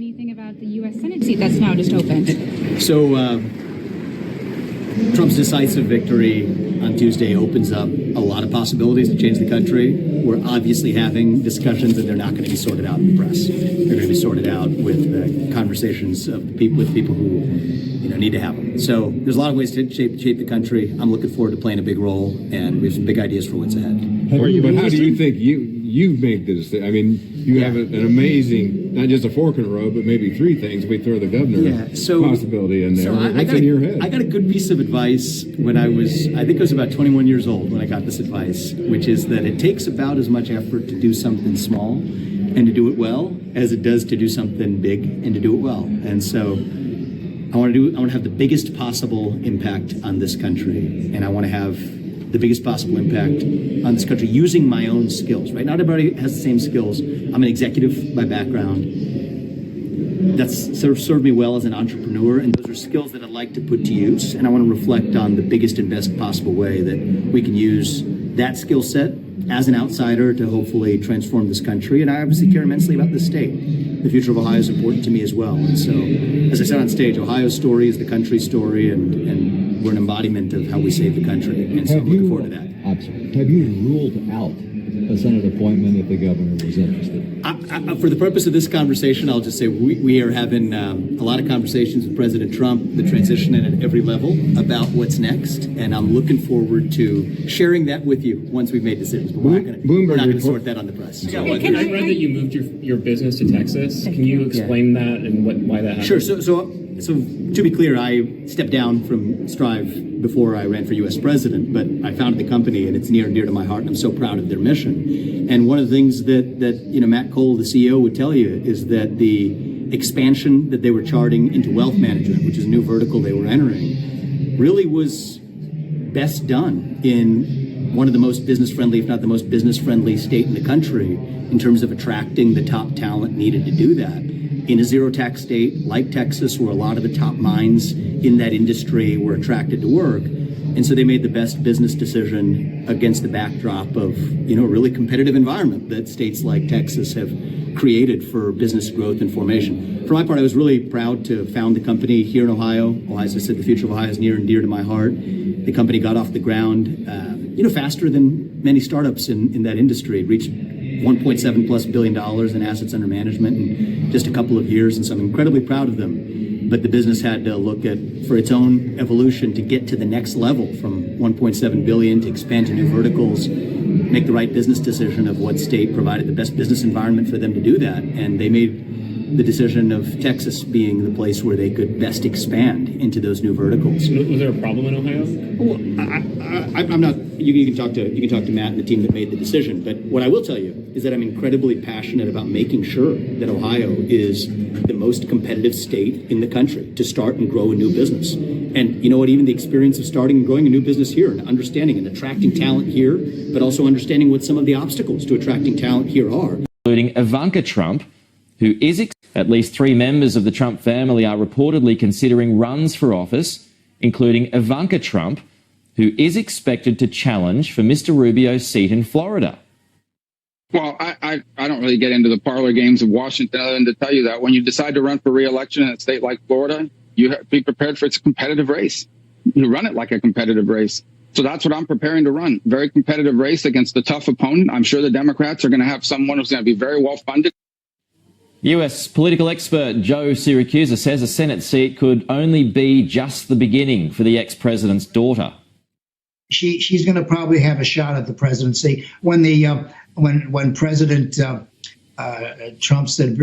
Anything about the U.S. Senate seat that's now just opened? So Trump's decisive victory on Tuesday opens up a lot of possibilities to change the country. We're obviously having discussions, and they're not going to be sorted out in the press. They're going to be sorted out with conversations with people who need to have them. So there's a lot of ways to shape the country. I'm looking forward to playing a big role, and we have some big ideas for what's ahead. But how do you think you make the decision? I mean, you have an amazing, not just a fork in the road, but maybe three things. We throw the governor possibility in there. So What's in your head? I got a good piece of advice when I think I was about 21 years old when I got this advice, which is that it takes about as much effort to do something small and to do it well as it does to do something big and to do it well. And so I want to have the biggest possible impact on this country, and I want to have the biggest possible impact on this country using my own skills, right? Not everybody has the same skills. I'm an executive by background. That's sort of served me well as an entrepreneur, and those are skills that I'd like to put to use, and I want to reflect on the biggest and best possible way that we can use that skill set as an outsider to hopefully transform this country. And I obviously care immensely about this state. The future of Ohio is important to me as well. And so, as I said on stage, Ohio's story is the country's story, and we're an embodiment of how we save the country. And so I'm looking forward to that. Have you ruled out a Senate appointment if the governor was interested? For the purpose of this conversation, I'll just say we are having a lot of conversations with President Trump, the transition at every level, about what's next. And I'm looking forward to sharing that with you once we've made decisions. But we're not going to sort that on the press. I read that you moved your business to Texas. Can you explain that and why that happened? Sure. So to be clear, I stepped down from Strive before I ran for U.S. president, but I founded the company, and it's near and dear to my heart, and I'm so proud of their mission. And one of the things that Matt Cole, the CEO, would tell you is that the expansion that they were charting into wealth management, which is a new vertical they were entering, really was best done in one of the most business-friendly, if not the most business-friendly state in the country in terms of attracting the top talent needed to do that. In a zero-tax state like Texas, where a lot of the top minds in that industry were attracted to work. And so they made the best business decision against the backdrop of, a really competitive environment that states like Texas have created for business growth and formation. For my part, I was really proud to found the company here in Ohio. As I said, the future of Ohio is near and dear to my heart. The company got off the ground, faster than many startups in that industry. It reached $1.7+ billion in assets under management in just a couple of years, and so I'm incredibly proud of them. But the business had to look for its own evolution to get to the next level, from $1.7 billion to expand to new verticals, make the right business decision of what state provided the best business environment for them to do that. And they made the decision of Texas being the place where they could best expand into those new verticals. Was there a problem in Ohio? Well, I'm not. You can talk to Matt and the team that made the decision. But what I will tell you is that I'm incredibly passionate about making sure that Ohio is the most competitive state in the country to start and grow a new business. And you know what? Even the experience of starting and growing a new business here, and understanding and attracting talent here, but also understanding what some of the obstacles to attracting talent here are, including Ivanka Trump, who is at least 3 members of the Trump family are reportedly considering runs for office, including Ivanka Trump, who is expected to challenge for Mr. Rubio's seat in Florida. Well, I don't really get into the parlor games of Washington other than to tell you that when you decide to run for re-election in a state like Florida, you have to be prepared for its competitive race. You run it like a competitive race. So that's what I'm preparing to run. Very competitive race against a tough opponent. I'm sure the Democrats are going to have someone who's going to be very well funded. US political expert Joe Siracusa says a Senate seat could only be just the beginning for the ex-president's daughter. She's going to probably have a shot at the presidency when President Trump said very